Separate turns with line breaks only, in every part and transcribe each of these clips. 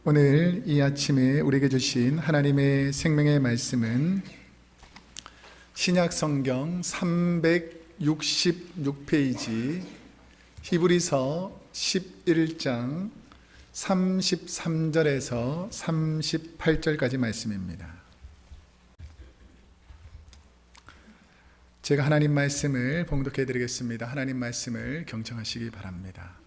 오늘 이 아침에 우리에게 주신 하나님의 생명의 말씀은 신약성경 366페이지 히브리서 11장 33절에서 38절까지 말씀입니다. 제가 하나님 말씀을 봉독해 드리겠습니다. 하나님 말씀을 경청하시기 바랍니다.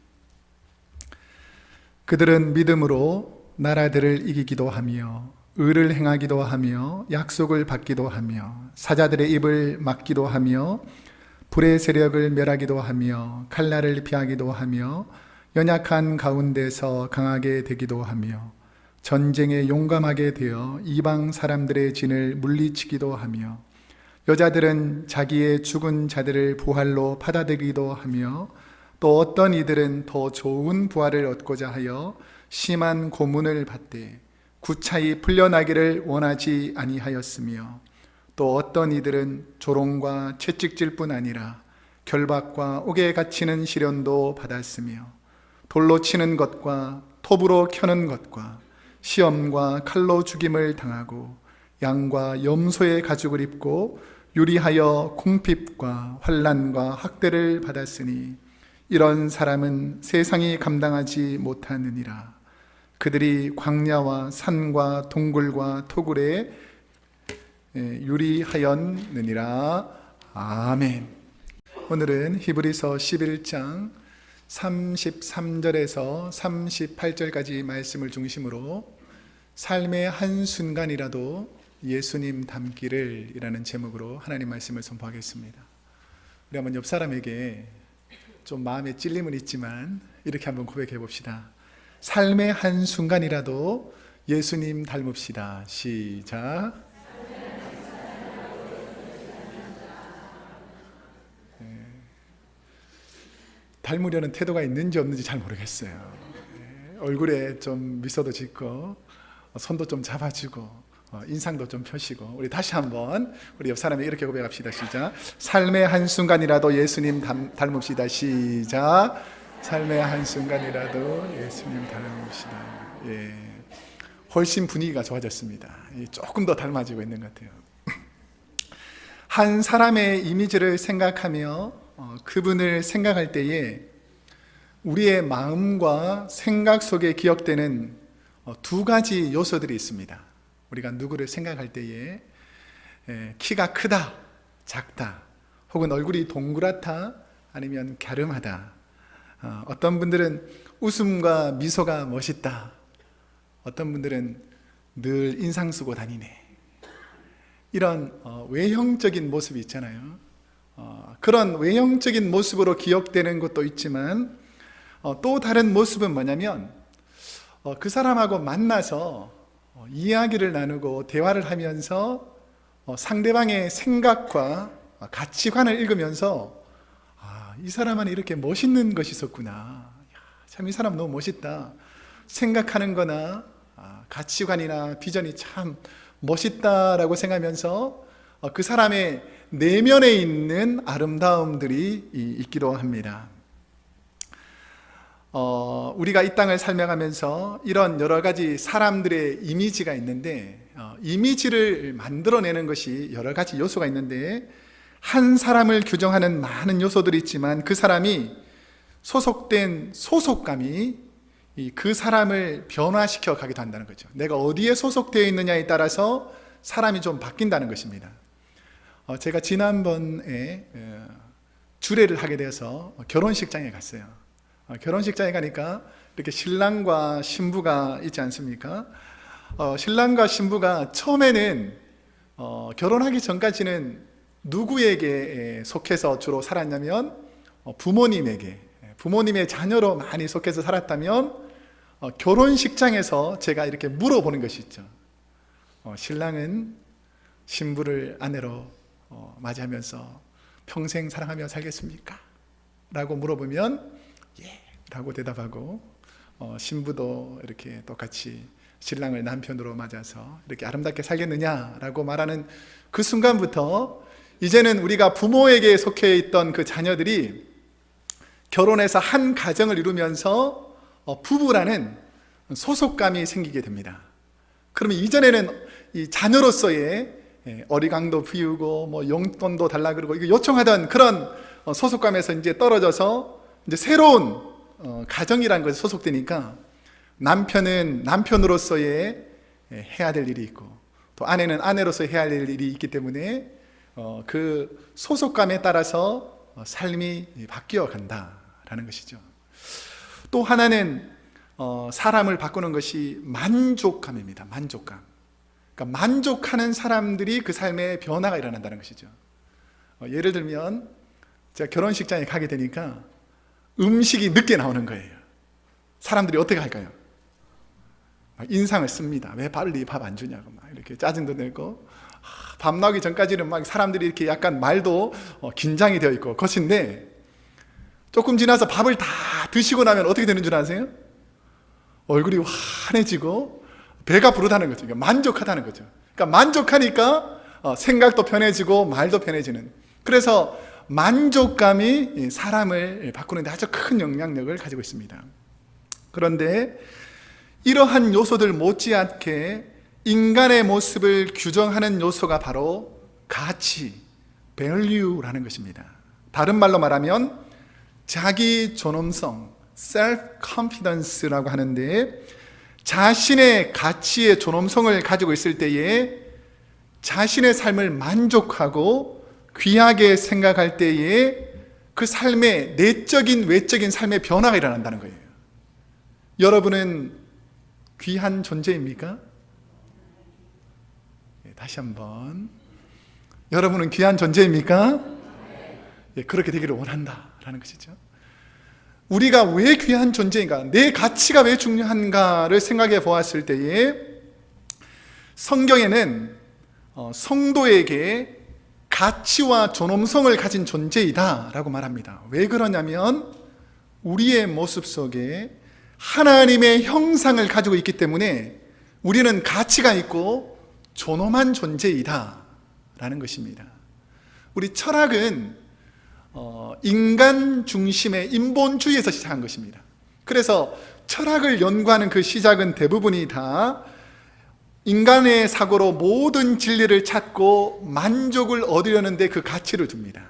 그들은 믿음으로 나라들을 이기기도 하며 의를 행하기도 하며 약속을 받기도 하며 사자들의 입을 막기도 하며 불의 세력을 멸하기도 하며 칼날을 피하기도 하며 연약한 가운데서 강하게 되기도 하며 전쟁에 용감하게 되어 이방 사람들의 진을 물리치기도 하며 여자들은 자기의 죽은 자들을 부활로 받아들이기도 하며 또 어떤 이들은 더 좋은 부활을 얻고자 하여 심한 고문을 받되 구차히 풀려나기를 원하지 아니하였으며 또 어떤 이들은 조롱과 채찍질 뿐 아니라 결박과 옥에 갇히는 시련도 받았으며 돌로 치는 것과 톱으로 켜는 것과 시험과 칼로 죽임을 당하고 양과 염소의 가죽을 입고 유리하여 궁핍과 환난과 학대를 받았으니 이런 사람은 세상이 감당하지 못하느니라. 그들이 광야와 산과 동굴과 토굴에 유리하였느니라. 아멘. 오늘은 히브리서 11장 33절에서 38절까지 말씀을 중심으로 삶의 한순간이라도 예수님 닮기를 이라는 제목으로 하나님 말씀을 선포하겠습니다. 우리 한번 옆 사람에게 좀 마음에 찔림은 있지만 이렇게 한번 고백해 봅시다. 삶의 한순간이라도 예수님 닮읍시다. 시작. 닮으려는 태도가 있는지 없는지 잘 모르겠어요. 얼굴에 좀 미소도 짓고 손도 좀 잡아주고 인상도 좀 펴시고 우리 다시 한번 우리 옆 사람에게 이렇게 고백합시다. 시작. 삶의 한순간이라도 예수님 닮읍시다. 시작. 삶의 한순간이라도 예수님 닮읍시다. 예, 훨씬 분위기가 좋아졌습니다. 조금 더 닮아지고 있는 것 같아요. 한 사람의 이미지를 생각하며 그분을 생각할 때에 우리의 마음과 생각 속에 기억되는 두 가지 요소들이 있습니다. 우리가 누구를 생각할 때에 키가 크다, 작다, 혹은 얼굴이 동그랗다, 아니면 갸름하다. 어떤 분들은 웃음과 미소가 멋있다. 어떤 분들은 늘 인상 쓰고 다니네. 이런 외형적인 모습이 있잖아요. 그런 외형적인 모습으로 기억되는 것도 있지만 또 다른 모습은 뭐냐면 그 사람하고 만나서 이야기를 나누고 대화를 하면서 상대방의 생각과 가치관을 읽으면서 이 사람은 이렇게 멋있는 것이 있었구나. 참 이 사람 너무 멋있다. 생각하는 거나 가치관이나 비전이 참 멋있다라고 생각하면서 그 사람의 내면에 있는 아름다움들이 있기도 합니다. 우리가 이 땅을 살며가면서 이런 여러 가지 사람들의 이미지가 있는데 이미지를 만들어내는 것이 여러 가지 요소가 있는데 한 사람을 규정하는 많은 요소들이 있지만 그 사람이 소속된 소속감이 그 사람을 변화시켜 가기도 한다는 거죠. 내가 어디에 소속되어 있느냐에 따라서 사람이 좀 바뀐다는 것입니다. 제가 지난번에 주례를 하게 돼서 결혼식장에 갔어요. 결혼식장에 가니까 이렇게 신랑과 신부가 있지 않습니까? 신랑과 신부가 처음에는 결혼하기 전까지는 누구에게 속해서 주로 살았냐면 부모님에게, 부모님의 자녀로 많이 속해서 살았다면 결혼식장에서 제가 이렇게 물어보는 것이 있죠. 신랑은 신부를 아내로 맞이하면서 평생 사랑하며 살겠습니까? 라고 물어보면 예 라고 대답하고 신부도 이렇게 똑같이 신랑을 남편으로 맞아서 이렇게 아름답게 살겠느냐라고 말하는 그 순간부터 이제는 우리가 부모에게 속해 있던 그 자녀들이 결혼해서 한 가정을 이루면서 부부라는 소속감이 생기게 됩니다. 그러면 이전에는 이 자녀로서의 어리광도 피우고 뭐 용돈도 달라 그러고 이거 요청하던 그런 소속감에서 이제 떨어져서 이제 새로운 가정이라는 것에 소속되니까 남편은 남편으로서의 해야 될 일이 있고 또 아내는 아내로서 해야 될 일이 있기 때문에 그 소속감에 따라서 삶이 바뀌어 간다라는 것이죠. 또 하나는 사람을 바꾸는 것이 만족감입니다. 만족감. 그러니까 만족하는 사람들이 그 삶에 변화가 일어난다는 것이죠. 예를 들면 제가 결혼식장에 가게 되니까 음식이 늦게 나오는 거예요. 사람들이 어떻게 할까요? 인상을 씁니다. 왜 빨리 밥 안 주냐고 막 이렇게 짜증도 내고, 밥 나오기 전까지는 막 사람들이 이렇게 약간 말도 긴장이 되어 있고 것인데, 조금 지나서 밥을 다 드시고 나면 어떻게 되는 줄 아세요? 얼굴이 환해지고 배가 부르다는 거죠. 그러니까 만족하다는 거죠. 그러니까 만족하니까 생각도 편해지고 말도 편해지는. 그래서 만족감이 사람을 바꾸는 데 아주 큰 영향력을 가지고 있습니다. 그런데 이러한 요소들 못지않게 인간의 모습을 규정하는 요소가 바로 가치, value라는 것입니다. 다른 말로 말하면 자기 존엄성, self-confidence라고 하는데, 자신의 가치의 존엄성을 가지고 있을 때에 자신의 삶을 만족하고 귀하게 생각할 때에 그 삶의 내적인 외적인 삶의 변화가 일어난다는 거예요. 여러분은 귀한 존재입니까? 다시 한번, 여러분은 귀한 존재입니까? 그렇게 되기를 원한다라는 것이죠. 우리가 왜 귀한 존재인가, 내 가치가 왜 중요한가를 생각해 보았을 때에 성경에는 성도에게 가치와 존엄성을 가진 존재이다 라고 말합니다. 왜 그러냐면 우리의 모습 속에 하나님의 형상을 가지고 있기 때문에 우리는 가치가 있고 존엄한 존재이다 라는 것입니다. 우리 철학은 인간 중심의 인본주의에서 시작한 것입니다. 그래서 철학을 연구하는 그 시작은 대부분이 다 인간의 사고로 모든 진리를 찾고 만족을 얻으려는 데 그 가치를 둡니다.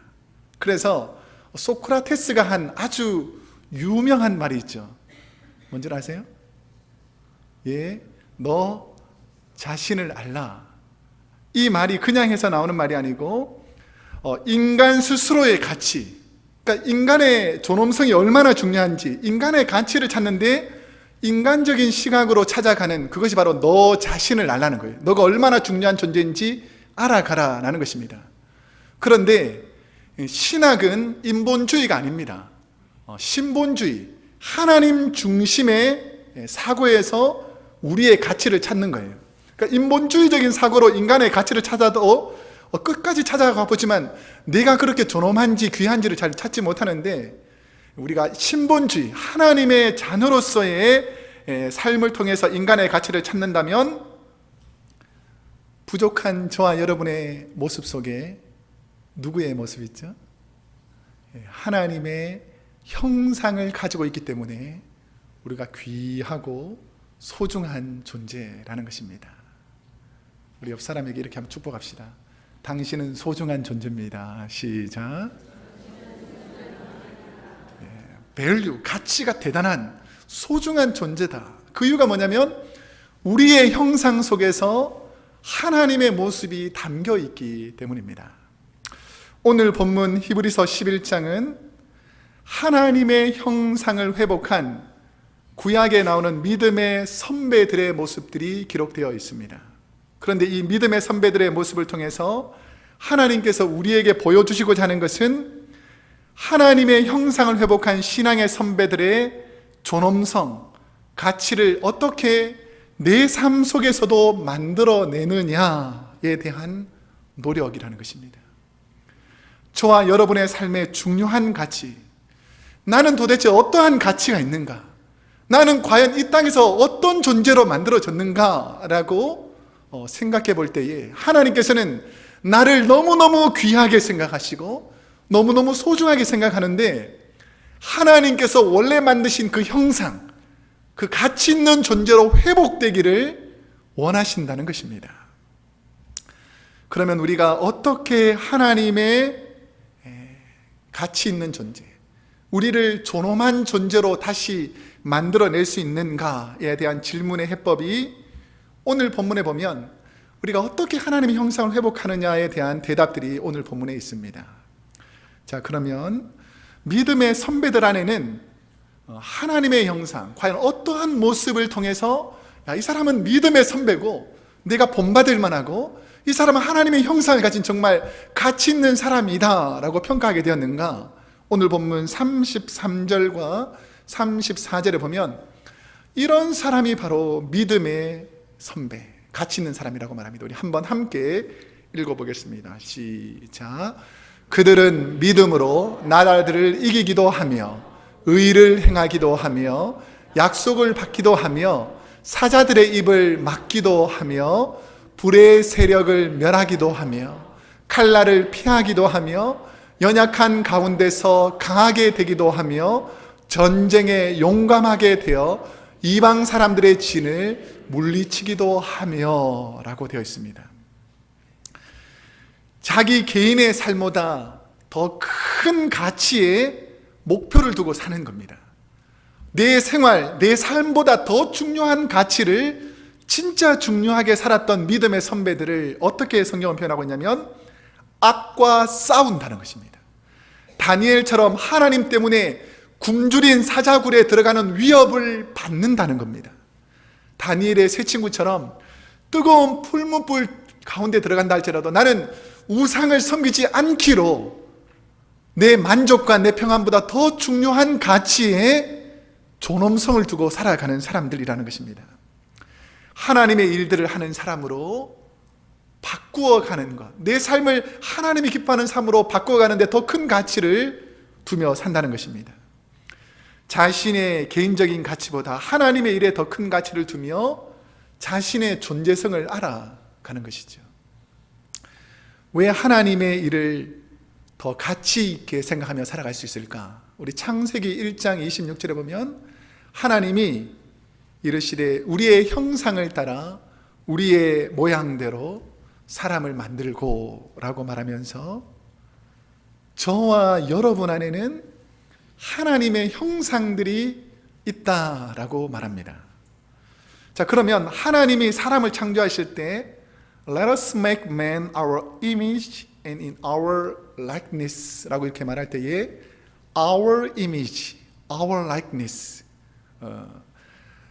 그래서 소크라테스가 한 아주 유명한 말이 있죠. 뭔지 아세요? 너 자신을 알라. 이 말이 그냥 해서 나오는 말이 아니고 인간 스스로의 가치, 그러니까 인간의 존엄성이 얼마나 중요한지, 인간의 가치를 찾는데 인간적인 시각으로 찾아가는 그것이 바로 너 자신을 알라는 거예요. 너가 얼마나 중요한 존재인지 알아가라라는 것입니다. 그런데 신학은 인본주의가 아닙니다. 신본주의, 하나님 중심의 사고에서 우리의 가치를 찾는 거예요. 그러니까 인본주의적인 사고로 인간의 가치를 찾아도 끝까지 찾아가 보지만 내가 그렇게 존엄한지 귀한지를 잘 찾지 못하는데, 우리가 신본주의, 하나님의 자녀로서의 삶을 통해서 인간의 가치를 찾는다면 부족한 저와 여러분의 모습 속에 누구의 모습이 있죠? 하나님의 형상을 가지고 있기 때문에 우리가 귀하고 소중한 존재라는 것입니다. 우리 옆 사람에게 이렇게 한번 축복합시다. 당신은 소중한 존재입니다. 시작. 밸류, 가치가 대단한 소중한 존재다. 그 이유가 뭐냐면 우리의 형상 속에서 하나님의 모습이 담겨 있기 때문입니다. 오늘 본문 히브리서 11장은 하나님의 형상을 회복한 구약에 나오는 믿음의 선배들의 모습들이 기록되어 있습니다. 그런데 이 믿음의 선배들의 모습을 통해서 하나님께서 우리에게 보여주시고자 하는 것은 하나님의 형상을 회복한 신앙의 선배들의 존엄성, 가치를 어떻게 내 삶 속에서도 만들어내느냐에 대한 노력이라는 것입니다. 저와 여러분의 삶의 중요한 가치, 나는 도대체 어떠한 가치가 있는가? 나는 과연 이 땅에서 어떤 존재로 만들어졌는가라고 생각해 볼 때에 하나님께서는 나를 너무너무 귀하게 생각하시고 너무너무 소중하게 생각하는데, 하나님께서 원래 만드신 그 형상, 그 가치 있는 존재로 회복되기를 원하신다는 것입니다. 그러면 우리가 어떻게 하나님의 가치 있는 존재, 우리를 존엄한 존재로 다시 만들어낼 수 있는가에 대한 질문의 해법이 오늘 본문에 보면 우리가 어떻게 하나님의 형상을 회복하느냐에 대한 대답들이 오늘 본문에 있습니다. 자, 그러면 믿음의 선배들 안에는 하나님의 형상, 과연 어떠한 모습을 통해서 이 사람은 믿음의 선배고 내가 본받을 만하고 이 사람은 하나님의 형상을 가진 정말 가치 있는 사람이다 라고 평가하게 되었는가? 오늘 본문 33절과 34절에 보면 이런 사람이 바로 믿음의 선배, 가치 있는 사람이라고 말합니다. 우리 한번 함께 읽어보겠습니다. 시작. 그들은 믿음으로 나라들을 이기기도 하며 의를 행하기도 하며 약속을 받기도 하며 사자들의 입을 막기도 하며 불의 세력을 멸하기도 하며 칼날을 피하기도 하며 연약한 가운데서 강하게 되기도 하며 전쟁에 용감하게 되어 이방 사람들의 진을 물리치기도 하며 라고 되어 있습니다. 자기 개인의 삶보다 더 큰 가치의 목표를 두고 사는 겁니다. 내 생활, 내 삶보다 더 중요한 가치를 진짜 중요하게 살았던 믿음의 선배들을 어떻게 성경은 표현하고 있냐면 악과 싸운다는 것입니다. 다니엘처럼 하나님 때문에 굶주린 사자굴에 들어가는 위협을 받는다는 겁니다. 다니엘의 세 친구처럼 뜨거운 풀무불 가운데 들어간다 할지라도 나는 우상을 섬기지 않기로 내 만족과 내 평안보다 더 중요한 가치에 존엄성을 두고 살아가는 사람들이라는 것입니다. 하나님의 일들을 하는 사람으로 바꾸어가는 것, 내 삶을 하나님이 기뻐하는 삶으로 바꾸어가는데 더 큰 가치를 두며 산다는 것입니다. 자신의 개인적인 가치보다 하나님의 일에 더 큰 가치를 두며 자신의 존재성을 알아가는 것이죠. 왜 하나님의 일을 더 가치 있게 생각하며 살아갈 수 있을까? 우리 창세기 1장 26절에 보면 하나님이 이르시되 우리의 형상을 따라 우리의 모양대로 사람을 만들고 라고 말하면서 저와 여러분 안에는 하나님의 형상들이 있다라고 말합니다. 자, 그러면 하나님이 사람을 창조하실 때 Let us make man our image and in our likeness 라고 이렇게 말할 때에 our image, our likeness,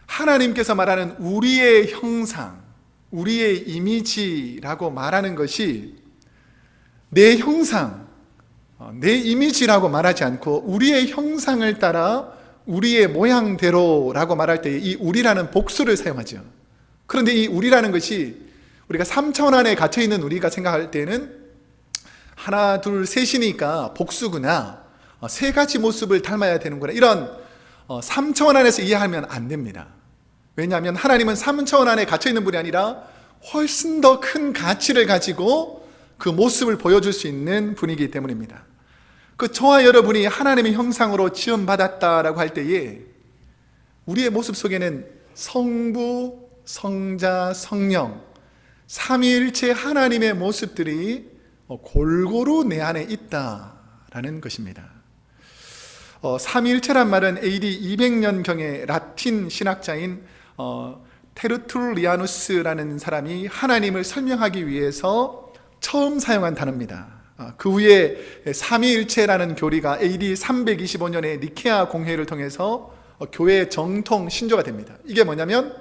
하나님께서 말하는 우리의 형상, 우리의 이미지라고 말하는 것이 내 형상, 내 이미지라고 말하지 않고 우리의 형상을 따라 우리의 모양대로라고 말할 때 이 우리라는 복수를 사용하죠. 그런데 이 우리라는 것이 우리가 3차원 안에 갇혀있는 우리가 생각할 때는 하나, 둘, 셋이니까 복수구나, 세 가지 모습을 닮아야 되는구나, 이런 3차원 안에서 이해하면 안 됩니다. 왜냐하면 하나님은 3차원 안에 갇혀있는 분이 아니라 훨씬 더 큰 가치를 가지고 그 모습을 보여줄 수 있는 분이기 때문입니다. 그 저와 여러분이 하나님의 형상으로 지음받았다라고 할 때에 우리의 모습 속에는 성부, 성자, 성령, 삼위일체 하나님의 모습들이 골고루 내 안에 있다라는 것입니다. 삼위일체란 말은 AD 200년경에 라틴 신학자인 테르툴리아누스라는 사람이 하나님을 설명하기 위해서 처음 사용한 단어입니다. 그 후에 삼위일체라는 교리가 AD 325년에 니케아 공회를 통해서 교회의 정통 신조가 됩니다. 이게 뭐냐면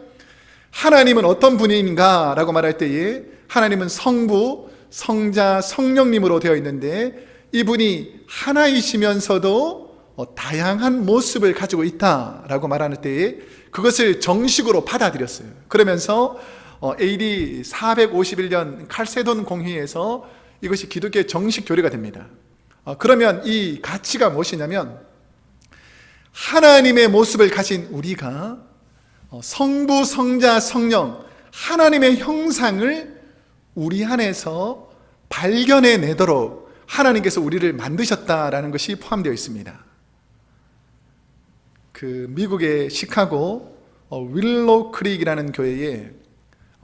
하나님은 어떤 분인가 라고 말할 때에 하나님은 성부, 성자, 성령님으로 되어 있는데 이분이 하나이시면서도 다양한 모습을 가지고 있다라고 말하는 때에 그것을 정식으로 받아들였어요. 그러면서 AD 451년 칼세돈 공회에서 이것이 기독교의 정식 교리가 됩니다. 그러면 이 가치가 무엇이냐면 하나님의 모습을 가진 우리가 성부, 성자, 성령, 하나님의 형상을 우리 안에서 발견해내도록 하나님께서 우리를 만드셨다라는 것이 포함되어 있습니다. 그 미국의 시카고 윌로우 크릭이라는 교회에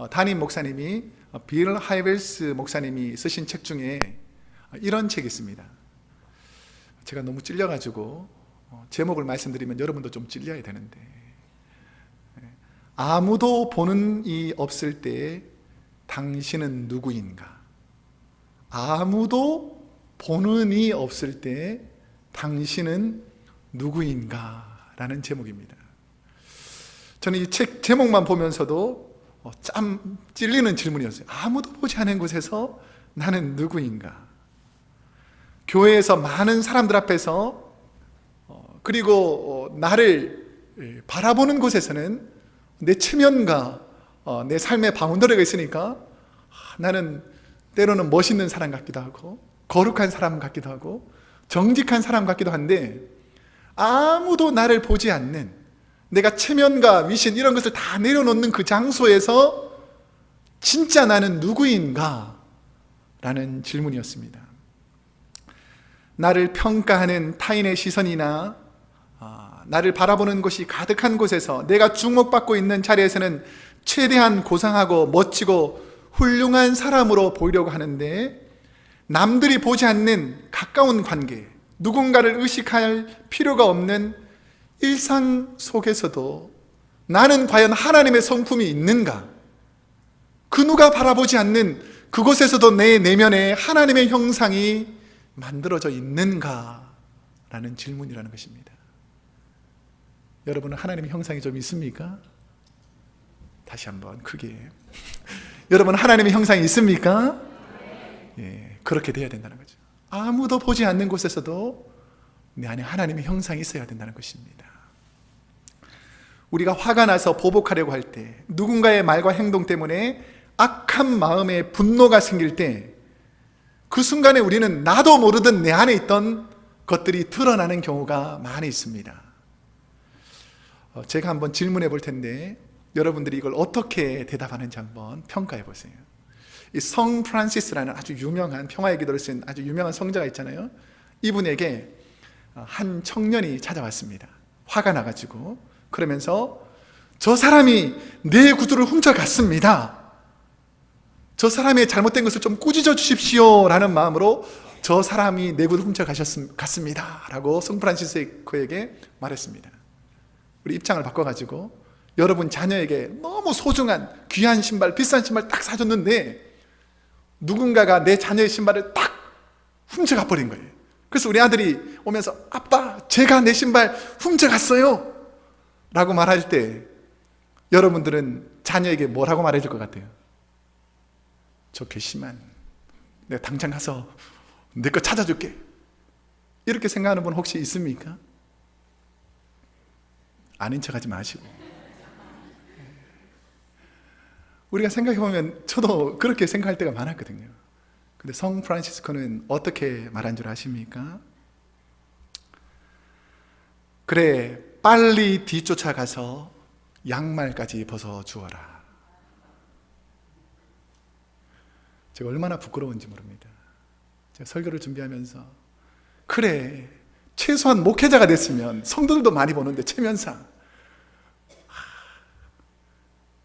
담임 목사님이 빌 하이벨스 목사님이 쓰신 책 중에 이런 책이 있습니다. 제가 너무 찔려가지고 제목을 말씀드리면 여러분도 좀 찔려야 되는데, 아무도 보는 이 없을 때 당신은 누구인가? 아무도 보는 이 없을 때 당신은 누구인가? 라는 제목입니다. 저는 이 책 제목만 보면서도 참 찔리는 질문이었어요. 아무도 보지 않은 곳에서 나는 누구인가? 교회에서 많은 사람들 앞에서 그리고 나를 바라보는 곳에서는 내 체면과 내 삶의 바운더리가 있으니까 나는 때로는 멋있는 사람 같기도 하고 거룩한 사람 같기도 하고 정직한 사람 같기도 한데, 아무도 나를 보지 않는, 내가 체면과 위신 이런 것을 다 내려놓는 그 장소에서 진짜 나는 누구인가? 라는 질문이었습니다. 나를 평가하는 타인의 시선이나 나를 바라보는 것이 가득한 곳에서 내가 주목받고 있는 자리에서는 최대한 고상하고 멋지고 훌륭한 사람으로 보이려고 하는데, 남들이 보지 않는 가까운 관계, 누군가를 의식할 필요가 없는 일상 속에서도 나는 과연 하나님의 성품이 있는가? 그 누가 바라보지 않는 그곳에서도 내 내면에 하나님의 형상이 만들어져 있는가? 라는 질문이라는 것입니다. 여러분은 하나님의 형상이 좀 있습니까? 다시 한번 크게. 여러분은 하나님의 형상이 있습니까? 예, 그렇게 돼야 된다는 거죠. 아무도 보지 않는 곳에서도 내 안에 하나님의 형상이 있어야 된다는 것입니다. 우리가 화가 나서 보복하려고 할 때, 누군가의 말과 행동 때문에 악한 마음에 분노가 생길 때, 그 순간에 우리는 나도 모르던 내 안에 있던 것들이 드러나는 경우가 많이 있습니다. 제가 한번 질문해 볼 텐데 여러분들이 이걸 어떻게 대답하는지 한번 평가해 보세요. 이 성 프란시스라는 아주 유명한 평화의 기도를 쓴 아주 유명한 성자가 있잖아요. 이분에게 한 청년이 찾아왔습니다. 화가 나가지고. 그러면서 저 사람이 내 구두를 훔쳐갔습니다. 저 사람의 잘못된 것을 좀 꾸짖어 주십시오 라는 마음으로 저 사람이 내 구두를 훔쳐갔습니다 라고 성 프란시스코에게 말했습니다. 우리 입장을 바꿔가지고, 여러분 자녀에게 너무 소중한 귀한 신발, 비싼 신발 딱 사줬는데 누군가가 내 자녀의 신발을 딱 훔쳐가 버린 거예요. 그래서 우리 아들이 오면서 아빠, 제가 내 신발 훔쳐갔어요 라고 말할 때 여러분들은 자녀에게 뭐라고 말해줄 것 같아요? 저 괘씸한, 내가 당장 가서 내 거 찾아줄게, 이렇게 생각하는 분 혹시 있습니까? 아닌 척 하지 마시고. 우리가 생각해보면 저도 그렇게 생각할 때가 많았거든요. 근데 성 프란시스코는 어떻게 말한 줄 아십니까? 그래, 빨리 뒤쫓아가서 양말까지 벗어주어라. 제가 얼마나 부끄러운지 모릅니다. 제가 설교를 준비하면서 그래, 최소한 목회자가 됐으면 성도들도 많이 보는데 체면상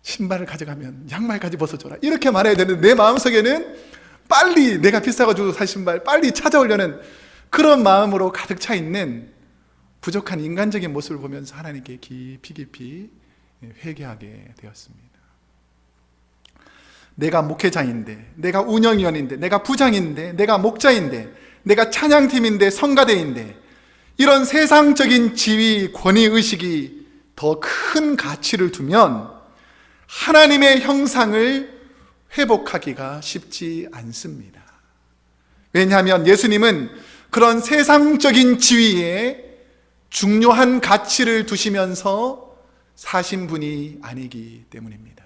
신발을 가져가면 양말까지 벗어줘라 이렇게 말해야 되는데, 내 마음속에는 빨리 내가 비싸고 주고 살 신발 빨리 찾아오려는 그런 마음으로 가득 차 있는 부족한 인간적인 모습을 보면서 하나님께 깊이 회개하게 되었습니다. 내가 목회자인데, 내가 운영위원인데, 내가 부장인데, 내가 목자인데, 내가 찬양팀인데, 성가대인데, 이런 세상적인 지위, 권위의식이 더 큰 가치를 두면 하나님의 형상을 회복하기가 쉽지 않습니다. 왜냐하면 예수님은 그런 세상적인 지위에 중요한 가치를 두시면서 사신 분이 아니기 때문입니다.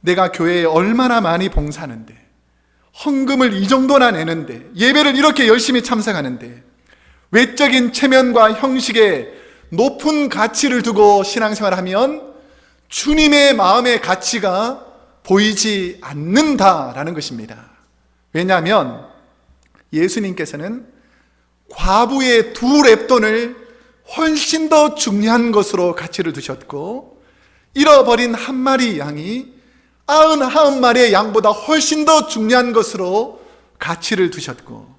내가 교회에 얼마나 많이 봉사하는데, 헌금을 이 정도나 내는데, 예배를 이렇게 열심히 참석하는데, 외적인 체면과 형식에 높은 가치를 두고 신앙생활을 하면 주님의 마음의 가치가 보이지 않는다라는 것입니다. 왜냐하면 예수님께서는 과부의 2 렙돈을 훨씬 더 중요한 것으로 가치를 두셨고, 잃어버린 한 마리 양이 99마리의 양보다 훨씬 더 중요한 것으로 가치를 두셨고,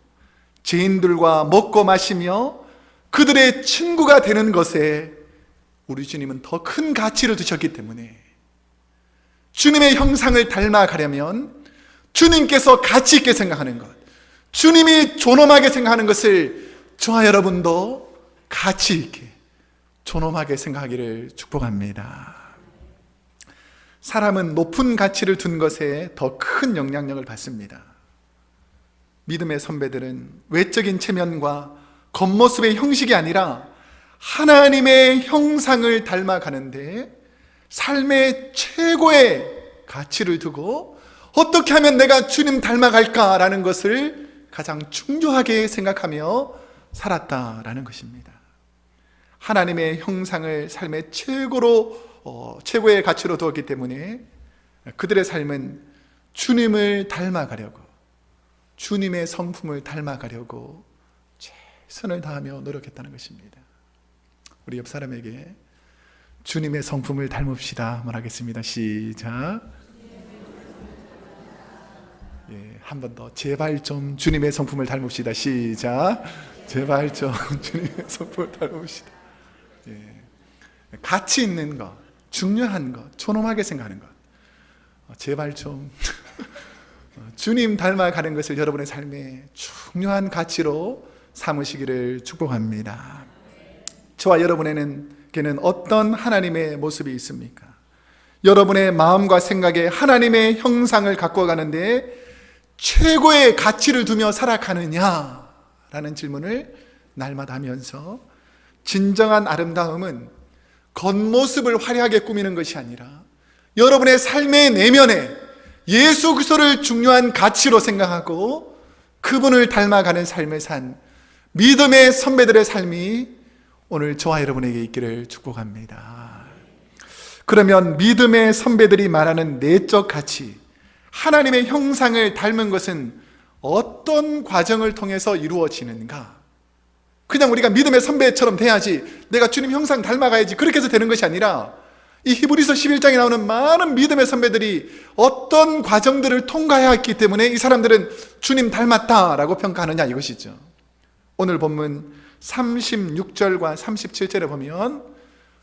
죄인들과 먹고 마시며 그들의 친구가 되는 것에 우리 주님은 더 큰 가치를 두셨기 때문에, 주님의 형상을 닮아가려면 주님께서 가치 있게 생각하는 것, 주님이 존엄하게 생각하는 것을 저와 여러분도 가치 있게 존엄하게 생각하기를 축복합니다. 사람은 높은 가치를 둔 것에 더 큰 영향력을 받습니다. 믿음의 선배들은 외적인 체면과 겉모습의 형식이 아니라 하나님의 형상을 닮아가는데 삶의 최고의 가치를 두고 어떻게 하면 내가 주님 닮아갈까라는 것을 가장 중요하게 생각하며 살았다라는 것입니다. 하나님의 형상을 삶의 최고의 가치로 두었기 때문에 그들의 삶은 주님을 닮아가려고, 주님의 성품을 닮아가려고 최선을 다하며 노력했다는 것입니다. 우리 옆 사람에게 주님의 성품을 닮읍시다 말하겠습니다. 시작. 한 번 더, 제발 좀 주님의 성품을 닮읍시다. 시작. 제발 좀 주님의 성품을 닮읍시다. 가치 있는 것, 중요한 것, 존엄하게 생각하는 것, 제발 좀 주님 닮아가는 것을 여러분의 삶에 중요한 가치로 삼으시기를 축복합니다. 저와 여러분에게는 어떤 하나님의 모습이 있습니까? 여러분의 마음과 생각에 하나님의 형상을 갖고 가는데 최고의 가치를 두며 살아가느냐라는 질문을 날마다 하면서, 진정한 아름다움은 겉모습을 화려하게 꾸미는 것이 아니라 여러분의 삶의 내면에 예수 그리스도를 중요한 가치로 생각하고 그분을 닮아가는 삶을 산 믿음의 선배들의 삶이 오늘 저와 여러분에게 있기를 축복합니다. 그러면 믿음의 선배들이 말하는 내적 가치, 하나님의 형상을 닮은 것은 어떤 과정을 통해서 이루어지는가? 그냥 우리가 믿음의 선배처럼 돼야지, 내가 주님 형상 닮아가야지, 그렇게 해서 되는 것이 아니라 이 히브리서 11장에 나오는 많은 믿음의 선배들이 어떤 과정들을 통과해야 했기 때문에 이 사람들은 주님 닮았다라고 평가하느냐, 이것이죠. 오늘 본문 36절과 37절에 보면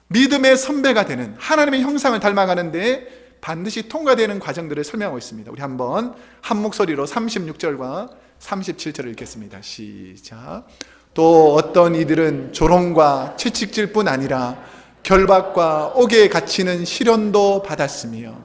믿음의 선배가 되는, 하나님의 형상을 닮아가는데 반드시 통과되는 과정들을 설명하고 있습니다. 우리 한번 한 목소리로 36절과 37절을 읽겠습니다. 시작. 또 어떤 이들은 조롱과 채찍질뿐 아니라 결박과 옥에 갇히는 시련도 받았으며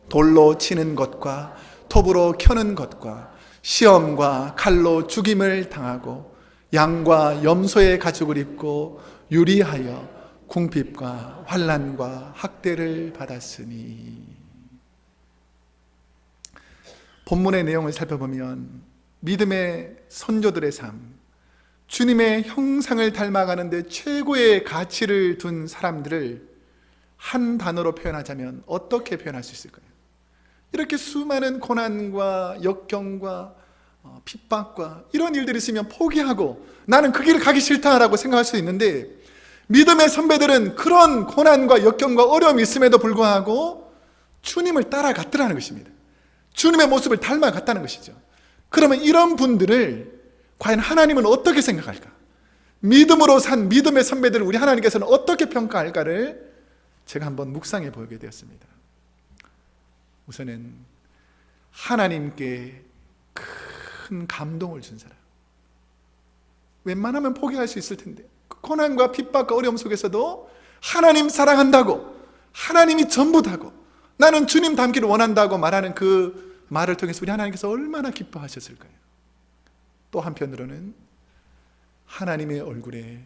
돌로 치는 것과 톱으로 켜는 것과 시험과 칼로 죽임을 당하고 양과 염소의 가죽을 입고 유리하여 궁핍과 환난과 학대를 받았으니. 본문의 내용을 살펴보면 믿음의 선조들의 삶, 주님의 형상을 닮아가는데 최고의 가치를 둔 사람들을 한 단어로 표현하자면 어떻게 표현할 수 있을까요? 이렇게 수많은 고난과 역경과 핍박과 이런 일들이 있으면 포기하고 나는 그 길을 가기 싫다라고 생각할 수 있는데, 믿음의 선배들은 그런 고난과 역경과 어려움이 있음에도 불구하고 주님을 따라갔더라는 것입니다. 주님의 모습을 닮아갔다는 것이죠. 그러면 이런 분들을 과연 하나님은 어떻게 생각할까? 믿음으로 산 믿음의 선배들을 우리 하나님께서는 어떻게 평가할까를 제가 한번 묵상해 보게 되었습니다. 우선은 하나님께 큰 감동을 준 사람, 웬만하면 포기할 수 있을 텐데 고난과 핍박과 어려움 속에서도 하나님 사랑한다고, 하나님이 전부다고, 나는 주님 닮기를 원한다고 말하는 그 말을 통해서 우리 하나님께서 얼마나 기뻐하셨을까요? 또 한편으로는 하나님의 얼굴에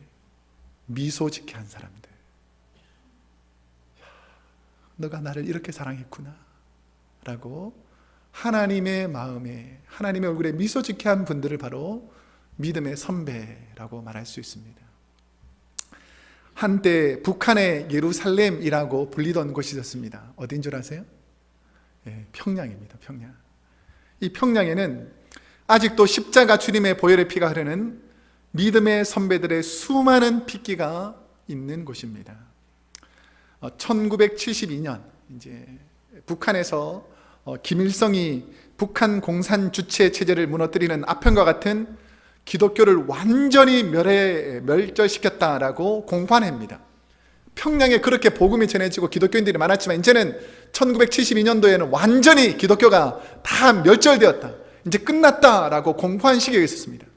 미소 짓게 한 사람들, 너가 나를 이렇게 사랑했구나 라고 하나님의 마음에, 하나님의 얼굴에 미소 짓게 한 분들을 바로 믿음의 선배라고 말할 수 있습니다. 한때 북한의 예루살렘이라고 불리던 곳이 있었습니다. 어딘 줄 아세요? 평양입니다. 평양. 이 평양에는 아직도 십자가 주님의 보혈의 피가 흐르는 믿음의 선배들의 수많은 핏기가 있는 곳입니다. 1972년 이제 북한에서 김일성이 북한 공산 주체 체제를 무너뜨리는 아편과 같은 기독교를 완전히 멸절시켰다라고 공판합니다. 평양에 그렇게 복음이 전해지고 기독교인들이 많았지만 이제는 1972년도에는 완전히 기독교가 다 멸절되었다, 이제 끝났다라고 공포한 시기가 있었습니다.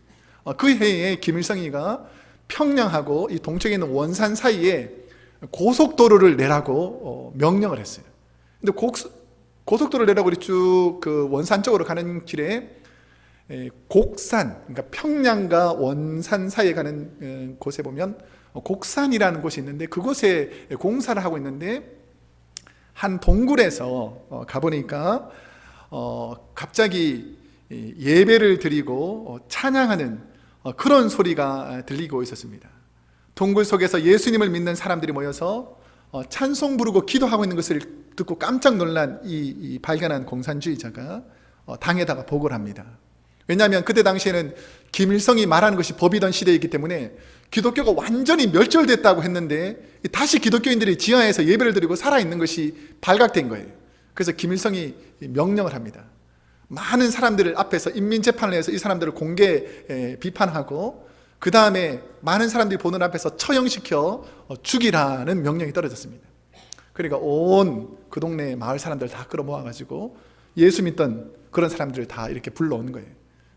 그 해에 김일성이가 평양하고 이 동쪽에 있는 원산 사이에 고속도로를 내라고 명령을 했어요. 근데 고속도로를 내라고 쭉 그 원산 쪽으로 가는 길에 곡산, 그러니까 평양과 원산 사이에 가는 곳에 보면 곡산이라는 곳이 있는데 그곳에 공사를 하고 있는데 한 동굴에서 가보니까 갑자기 예배를 드리고 찬양하는 그런 소리가 들리고 있었습니다. 동굴 속에서 예수님을 믿는 사람들이 모여서 찬송 부르고 기도하고 있는 것을 듣고 깜짝 놀란 이 발견한 공산주의자가 당에다가 보고를 합니다. 왜냐하면 그때 당시에는 김일성이 말하는 것이 법이던 시대이기 때문에 기독교가 완전히 멸절됐다고 했는데 다시 기독교인들이 지하에서 예배를 드리고 살아있는 것이 발각된 거예요. 그래서 김일성이 명령을 합니다. 많은 사람들을 앞에서 인민재판을 해서 이 사람들을 공개 비판하고 그 다음에 많은 사람들이 보는 앞에서 처형시켜 죽이라는 명령이 떨어졌습니다. 그러니까 온 그 동네 마을 사람들 다 끌어모아가지고 예수 믿던 그런 사람들을 다 이렇게 불러오는 거예요.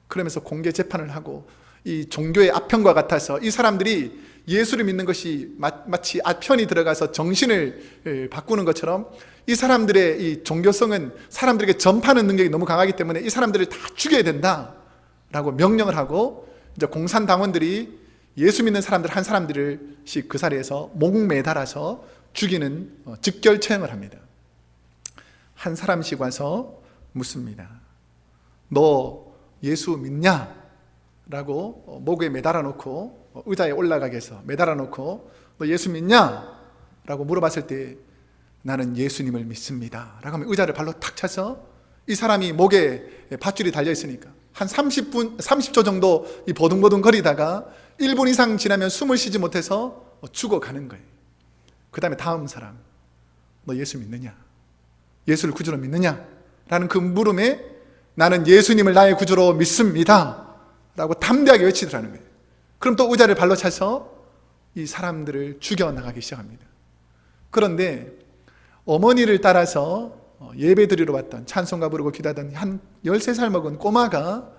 그러면서 공개 재판을 하고 이 종교의 아편과 같아서 이 사람들이 예수를 믿는 것이 마치 아편이 들어가서 정신을 바꾸는 것처럼 이 사람들의 이 종교성은 사람들에게 전파하는 능력이 너무 강하기 때문에 이 사람들을 다 죽여야 된다라고 명령을 하고 이제 공산당원들이 예수 믿는 사람들 한 사람들씩 그 자리에서 목 매달아서 죽이는 즉결 처형을 합니다. 한 사람씩 와서 묻습니다. 너 예수 믿냐? 라고 목에 매달아 놓고 의자에 올라가게 해서 매달아 놓고 너 예수 믿냐? 라고 물어봤을 때 나는 예수님을 믿습니다 라고 하면 의자를 발로 탁 차서 이 사람이 목에 밧줄이 달려 있으니까 한 30초 정도 이 버둥버둥 거리다가 1분 이상 지나면 숨을 쉬지 못해서 죽어가는 거예요. 그 다음에 다음 사람, 너 예수 믿느냐? 예수를 구주로 믿느냐? 라는 그 물음에 나는 예수님을 나의 구주로 믿습니다 라고 담대하게 외치더라는 거예요. 그럼 또 의자를 발로 차서 이 사람들을 죽여나가기 시작합니다. 그런데 어머니를 따라서 예배 드리러 왔던, 찬송가 부르고 기도하던 한 13살 먹은 꼬마가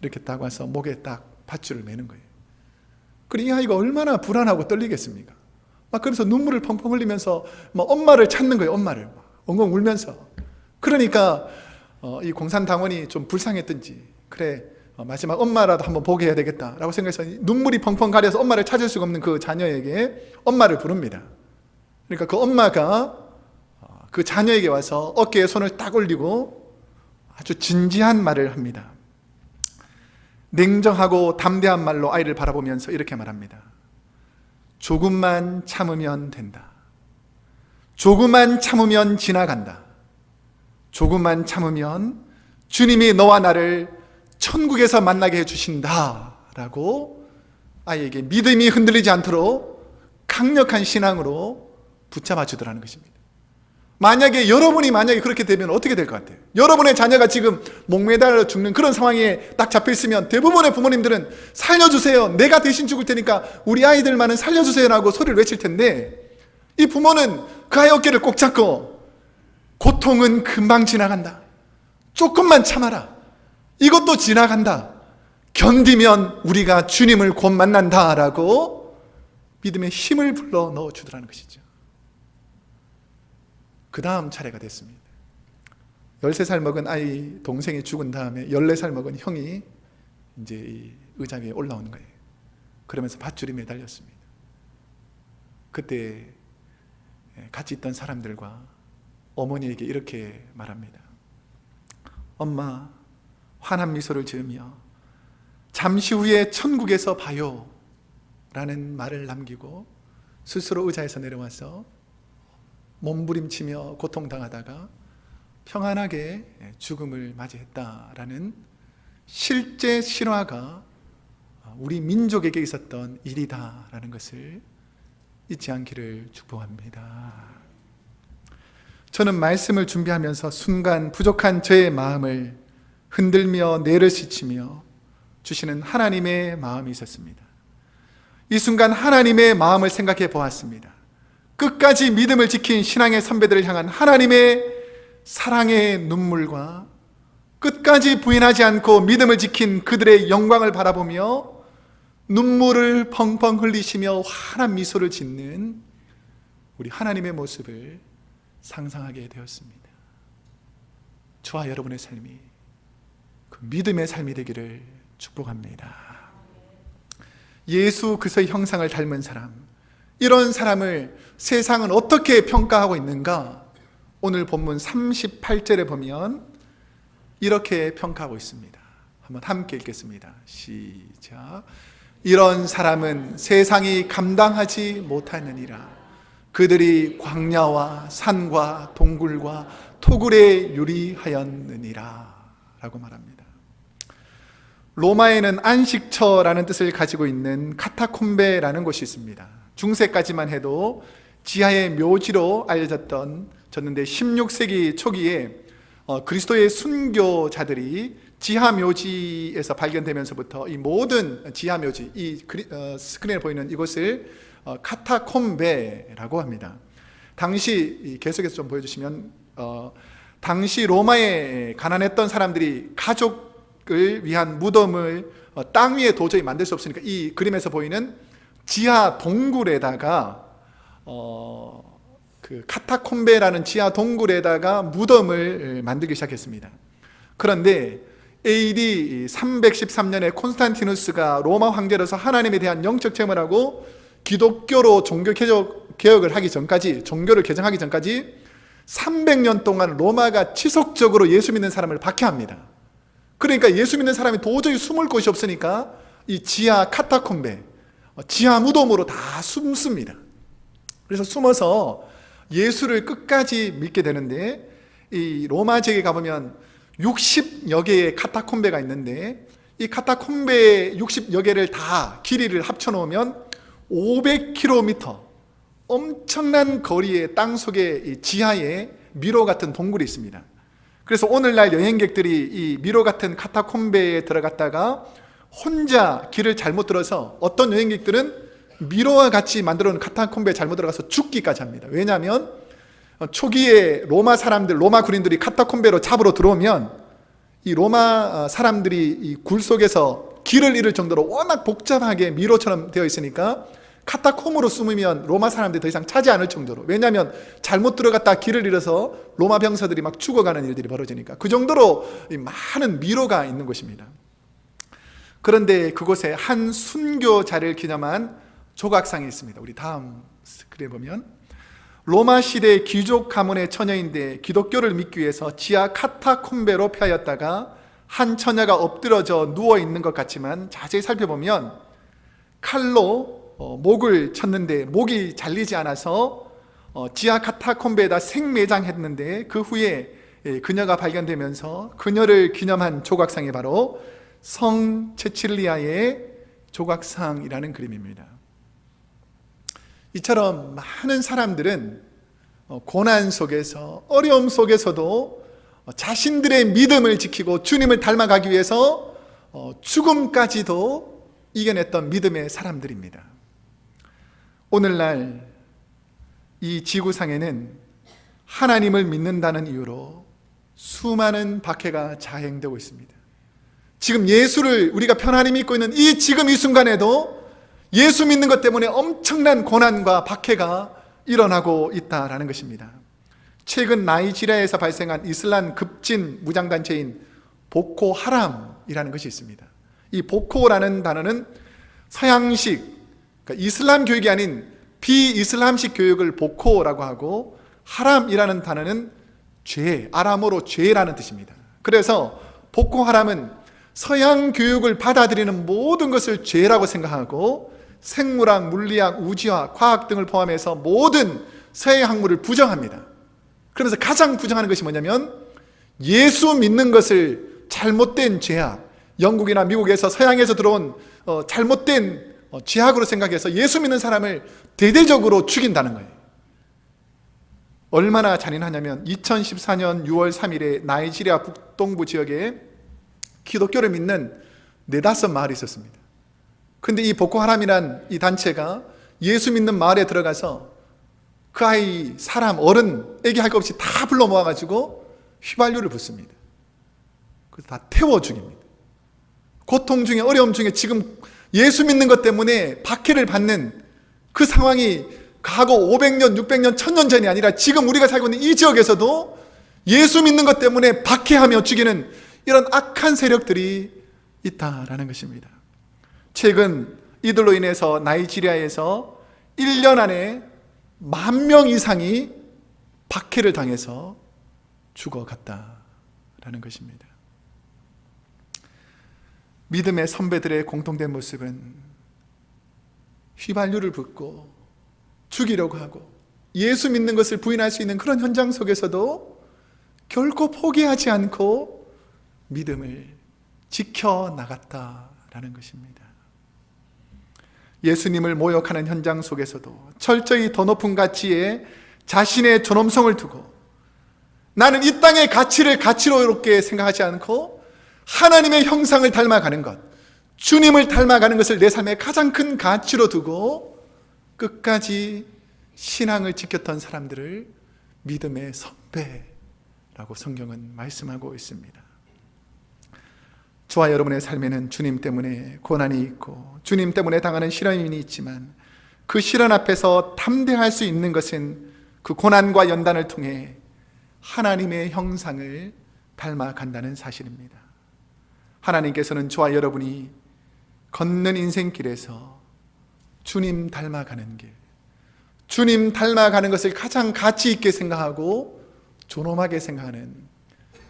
이렇게 딱 와서 목에 딱 밧줄을 매는 거예요. 그리고 이 아이가 얼마나 불안하고 떨리겠습니까? 막 그래서 눈물을 펑펑 흘리면서 막 엄마를 찾는 거예요. 엄마를 엉엉 울면서. 그러니까 이 공산당원이 좀 불쌍했든지 그래 마지막 엄마라도 한번 보게 해야 되겠다라고 생각해서 눈물이 펑펑 가려서 엄마를 찾을 수가 없는 그 자녀에게 엄마를 부릅니다. 그러니까 그 엄마가 그 자녀에게 와서 어깨에 손을 딱 올리고 아주 진지한 말을 합니다. 냉정하고 담대한 말로 아이를 바라보면서 이렇게 말합니다. 조금만 참으면 된다. 조금만 참으면 지나간다. 조금만 참으면 주님이 너와 나를 천국에서 만나게 해주신다 라고 아이에게 믿음이 흔들리지 않도록 강력한 신앙으로 붙잡아 주더라는 것입니다. 만약에 여러분이 그렇게 되면 어떻게 될 것 같아요? 여러분의 자녀가 지금 목매달려 죽는 그런 상황에 딱 잡혀 있으면 대부분의 부모님들은 살려주세요, 내가 대신 죽을 테니까 우리 아이들만은 살려주세요 라고 소리를 외칠 텐데 이 부모는 그 아이 어깨를 꼭 잡고 고통은 금방 지나간다. 조금만 참아라. 이것도 지나간다. 견디면 우리가 주님을 곧 만난다라고 믿음의 힘을 불러 넣어주더라는 것이죠. 그 다음 차례가 됐습니다. 13살 먹은 아이 동생이 죽은 다음에 14살 먹은 형이 이제 이 의자 위에 올라오는 거예요. 그러면서 밧줄이 매달렸습니다. 그때 같이 있던 사람들과 어머니에게 이렇게 말합니다. 엄마, 환한 미소를 지으며 잠시 후에 천국에서 봐요 라는 말을 남기고 스스로 의자에서 내려와서 몸부림치며 고통당하다가 평안하게 죽음을 맞이했다라는 실제 실화가 우리 민족에게 있었던 일이다라는 것을 잊지 않기를 축복합니다. 저는 말씀을 준비하면서 순간 부족한 저의 마음을 흔들며 내려시치며 주시는 하나님의 마음이 있었습니다. 이 순간 하나님의 마음을 생각해 보았습니다. 끝까지 믿음을 지킨 신앙의 선배들을 향한 하나님의 사랑의 눈물과 끝까지 부인하지 않고 믿음을 지킨 그들의 영광을 바라보며 눈물을 펑펑 흘리시며 환한 미소를 짓는 우리 하나님의 모습을 상상하게 되었습니다. 저와 여러분의 삶이 그 믿음의 삶이 되기를 축복합니다. 예수 그리스도의 형상을 닮은 사람, 이런 사람을 세상은 어떻게 평가하고 있는가? 오늘 본문 38절에 보면 이렇게 평가하고 있습니다. 한번 함께 읽겠습니다. 시작. 이런 사람은 세상이 감당하지 못하느니라. 그들이 광야와 산과 동굴과 토굴에 유리하였느니라 라고 말합니다. 로마에는 안식처라는 뜻을 가지고 있는 카타콤베라는 곳이 있습니다. 중세까지만 해도 지하의 묘지로 졌는데 16세기 초기에 그리스도의 순교자들이 지하 묘지에서 발견되면서부터 이 모든 지하 묘지, 스크린에 보이는 이곳을 카타콤베라고 합니다. 당시 계속해서 좀 보여주시면 당시 로마에 가난했던 사람들이 가족을 위한 무덤을 땅 위에 도저히 만들 수 없으니까 이 그림에서 보이는 지하 동굴에다가 그 카타콤베라는 지하 동굴에다가 무덤을 만들기 시작했습니다. 그런데 AD 313년에 콘스탄티누스가 로마 황제로서 하나님에 대한 영적 체험을 하고 기독교로 종교 개혁을 하기 전까지, 종교를 개정하기 전까지 300년 동안 로마가 지속적으로 예수 믿는 사람을 박해합니다. 그러니까 예수 믿는 사람이 도저히 숨을 곳이 없으니까 이 지하 카타콤베, 지하 무덤으로 다 숨습니다. 그래서 숨어서 예수를 끝까지 믿게 되는데, 이 로마 지역에 가보면 60여 개의 카타콤베가 있는데 이 카타콤베 60여 개를 다 길이를 합쳐놓으면 500km, 엄청난 거리의 땅속에 이 지하에 미로 같은 동굴이 있습니다. 그래서 오늘날 여행객들이 이 미로 같은 카타콤베에 들어갔다가 혼자 길을 잘못 들어서 어떤 여행객들은 미로와 같이 만들어 놓은 카타콤베에 잘못 들어가서 죽기까지 합니다. 왜냐하면 초기에 로마 군인들이 카타콤베로 잡으러 들어오면 이 로마 사람들이 이 굴 속에서 길을 잃을 정도로 워낙 복잡하게 미로처럼 되어 있으니까 카타콤으로 숨으면 로마 사람들이 더 이상 찾지 않을 정도로, 왜냐하면 잘못 들어갔다 길을 잃어서 로마 병사들이 막 죽어가는 일들이 벌어지니까 그 정도로 많은 미로가 있는 곳입니다. 그런데 그곳에 한 순교자를 기념한 조각상이 있습니다. 우리 다음 스크린에 보면 로마 시대 귀족 가문의 처녀인데 기독교를 믿기 위해서 지하 카타콤베로 피하였다가 한 처녀가 엎드려져 누워있는 것 같지만 자세히 살펴보면 칼로 목을 쳤는데 목이 잘리지 않아서 지하 카타콤베에다 생매장했는데 그 후에 그녀가 발견되면서 그녀를 기념한 조각상이 바로 성 체칠리아의 조각상이라는 그림입니다. 이처럼 많은 사람들은 고난 속에서, 어려움 속에서도 자신들의 믿음을 지키고 주님을 닮아가기 위해서 죽음까지도 이겨냈던 믿음의 사람들입니다. 오늘날 이 지구상에는 하나님을 믿는다는 이유로 수많은 박해가 자행되고 있습니다. 지금 예수를 우리가 편안히 믿고 있는 지금 이 순간에도 예수 믿는 것 때문에 엄청난 고난과 박해가 일어나고 있다라는 것입니다. 최근 나이지리아에서 발생한 이슬람 급진 무장단체인 보코하람이라는 것이 있습니다. 이 보코라는 단어는 서양식, 그러니까 이슬람 교육이 아닌 비이슬람식 교육을 보코라고 하고, 하람이라는 단어는 죄, 아람어로 죄라는 뜻입니다. 그래서 보코하람은 서양 교육을 받아들이는 모든 것을 죄라고 생각하고 생물학, 물리학, 우주학, 과학 등을 포함해서 모든 서양 학문을 부정합니다. 그러면서 가장 부정하는 것이 뭐냐면 예수 믿는 것을 잘못된 죄악, 영국이나 미국에서 서양에서 들어온 잘못된 죄악으로 생각해서 예수 믿는 사람을 대대적으로 죽인다는 거예요. 얼마나 잔인하냐면 2014년 6월 3일에 나이지리아 북동부 지역에 기독교를 믿는 4-5 마을이 있었습니다. 근데 이 보코하람이란 이 단체가 예수 믿는 마을에 들어가서 그 아이, 사람, 어른, 애기 할 것 없이 다 불러 모아가지고 휘발유를 붓습니다. 그래서 다 태워 죽입니다. 고통 중에, 어려움 중에 지금 예수 믿는 것 때문에 박해를 받는 그 상황이 과거 500년, 600년, 1000년 전이 아니라 지금 우리가 살고 있는 이 지역에서도 예수 믿는 것 때문에 박해하며 죽이는 이런 악한 세력들이 있다라는 것입니다. 최근 이들로 인해서 나이지리아에서 1년 안에 10,000명 이상이 박해를 당해서 죽어갔다라는 것입니다. 믿음의 선배들의 공통된 모습은 휘발유를 붓고 죽이려고 하고 예수 믿는 것을 부인할 수 있는 그런 현장 속에서도 결코 포기하지 않고 믿음을 지켜나갔다라는 것입니다. 예수님을 모욕하는 현장 속에서도 철저히 더 높은 가치에 자신의 존엄성을 두고 나는 이 땅의 가치를 가치롭게 생각하지 않고 하나님의 형상을 닮아가는 것, 주님을 닮아가는 것을 내 삶의 가장 큰 가치로 두고 끝까지 신앙을 지켰던 사람들을 믿음의 선배라고 성경은 말씀하고 있습니다. 저와 여러분의 삶에는 주님 때문에 고난이 있고 주님 때문에 당하는 시련이 있지만 그 시련 앞에서 담대할 수 있는 것은 그 고난과 연단을 통해 하나님의 형상을 닮아간다는 사실입니다. 하나님께서는 저와 여러분이 걷는 인생길에서 주님 닮아가는 길, 주님 닮아가는 것을 가장 가치 있게 생각하고 존엄하게 생각하는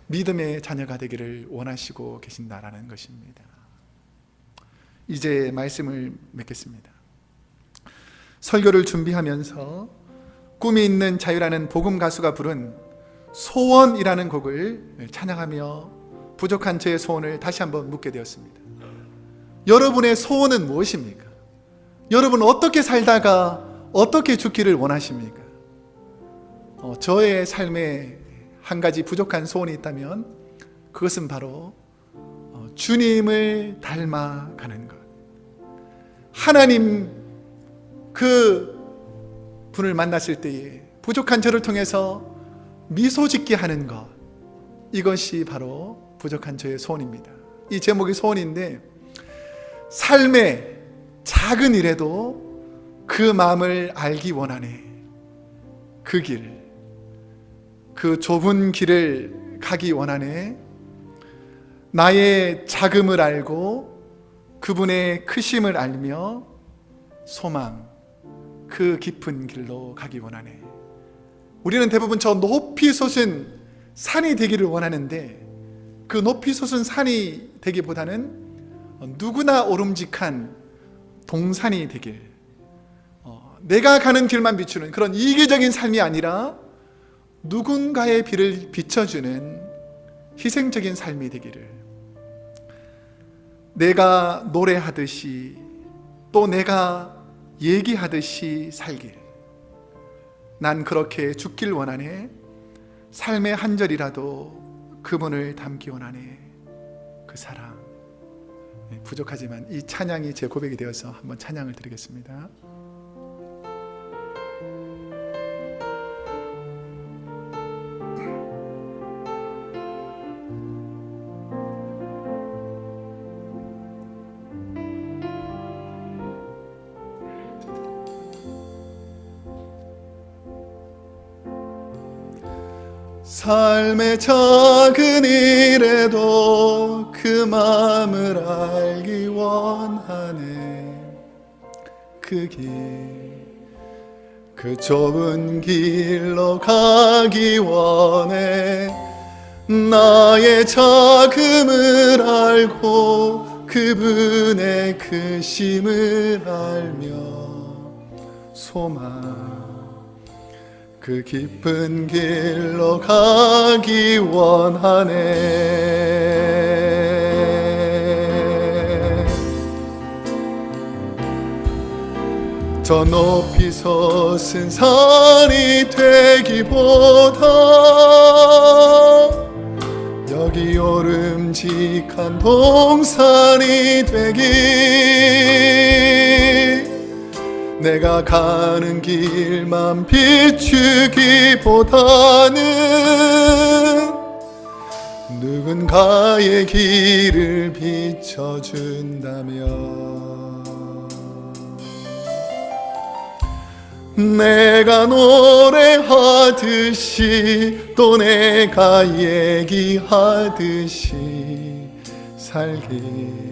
믿음의 자녀가 되기를 원하시고 계신다라는 것입니다. 이제 말씀을 맺겠습니다. 설교를 준비하면서 꿈이 있는 자유라는 복음 가수가 부른 소원이라는 곡을 찬양하며 부족한 저의 소원을 다시 한번 묻게 되었습니다. 여러분의 소원은 무엇입니까? 여러분은 어떻게 살다가 어떻게 죽기를 원하십니까? 저의 삶에 한 가지 부족한 소원이 있다면 그것은 바로 주님을 닮아가는 것. 하나님 그 분을 만났을 때에 부족한 저를 통해서 미소 짓게 하는 것, 이것이 바로 부족한 저의 소원입니다. 이 제목이 소원인데 삶의 작은 일에도 그 마음을 알기 원하네. 그 길, 그 좁은 길을 가기 원하네. 나의 작음을 알고 그분의 크심을 알며 소망, 그 깊은 길로 가기 원하네. 우리는 대부분 저 높이 솟은 산이 되기를 원하는데 그 높이 솟은 산이 되기보다는 누구나 오름직한 동산이 되길, 내가 가는 길만 비추는 그런 이기적인 삶이 아니라 누군가의 빛을 비춰주는 희생적인 삶이 되기를, 내가 노래하듯이 또 내가 얘기하듯이 살길, 난 그렇게 죽길 원하네. 삶의 한 절이라도 그분을 담기 원하네. 그 사랑. 부족하지만 이 찬양이 제 고백이 되어서 한번 찬양을 드리겠습니다. 삶의 작은 일에도 그 마음을 알기 원하네. 그 길, 그 좁은 길로 가기 원해. 나의 작음을 알고 그분의 크심을 알며 소망, 그 깊은 길로 가기 원하네. 저 높이 솟은 산이 되기보다 여기 오름직한 동산이 되기, 내가 가는 길만 비추기보다는 누군가의 길을 비춰준다면 내가 노래하듯이 또 내가 얘기하듯이 살기,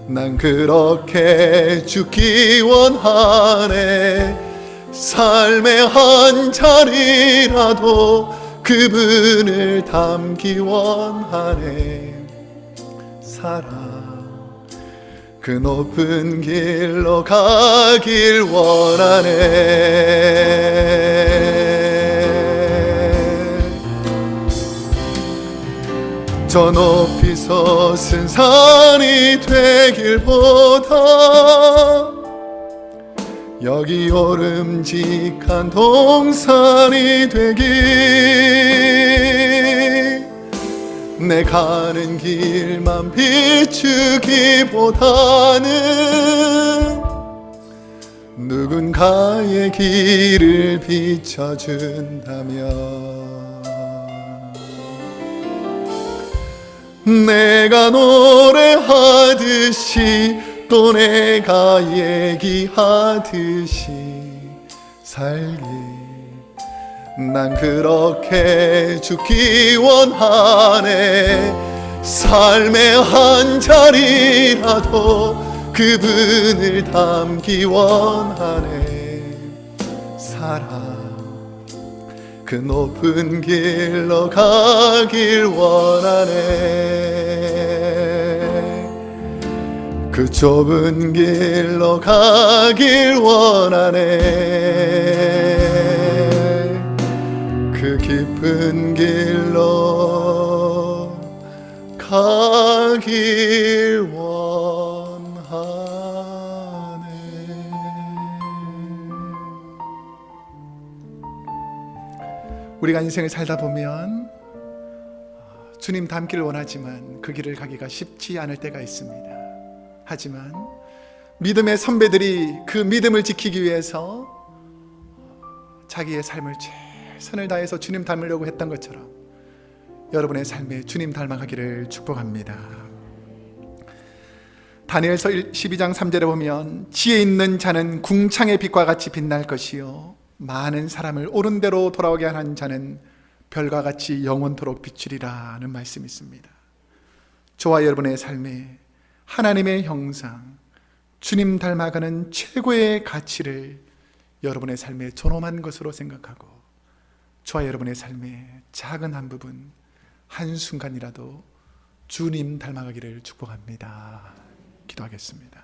난 그렇게 죽기 원하네. 삶의 한 자리라도 그분을 닮기 원하네. 살아 그 높은 길로 가길 원하네. 저 높이 솟은 산이 되길보다 여기 오름직한 동산이 되기, 내 가는 길만 비추기보다는 누군가의 길을 비춰준다면 내가 노래하듯이 또 내가 얘기하듯이 살기, 난 그렇게 죽기 원하네. 삶의 한 자리라도 그분을 닮기 원하네. 살아 그 높은 길로 가길 원하네. 그 좁은 길로 가길 원하네. 그 깊은 길로 가길 원하네. 우리가 인생을 살다 보면 주님 닮기를 원하지만 그 길을 가기가 쉽지 않을 때가 있습니다. 하지만 믿음의 선배들이 그 믿음을 지키기 위해서 자기의 삶을 최선을 다해서 주님 닮으려고 했던 것처럼 여러분의 삶에 주님 닮아가기를 축복합니다. 다니엘서 12장 3절에 보면 지혜 있는 자는 궁창의 빛과 같이 빛날 것이요 많은 사람을 옳은 대로 돌아오게 하는 자는 별과 같이 영원토록 비추리라는 말씀이 있습니다. 저와 여러분의 삶에 하나님의 형상, 주님 닮아가는 최고의 가치를 여러분의 삶에 존엄한 것으로 생각하고 저와 여러분의 삶의 작은 한 부분, 한순간이라도 주님 닮아가기를 축복합니다. 기도하겠습니다.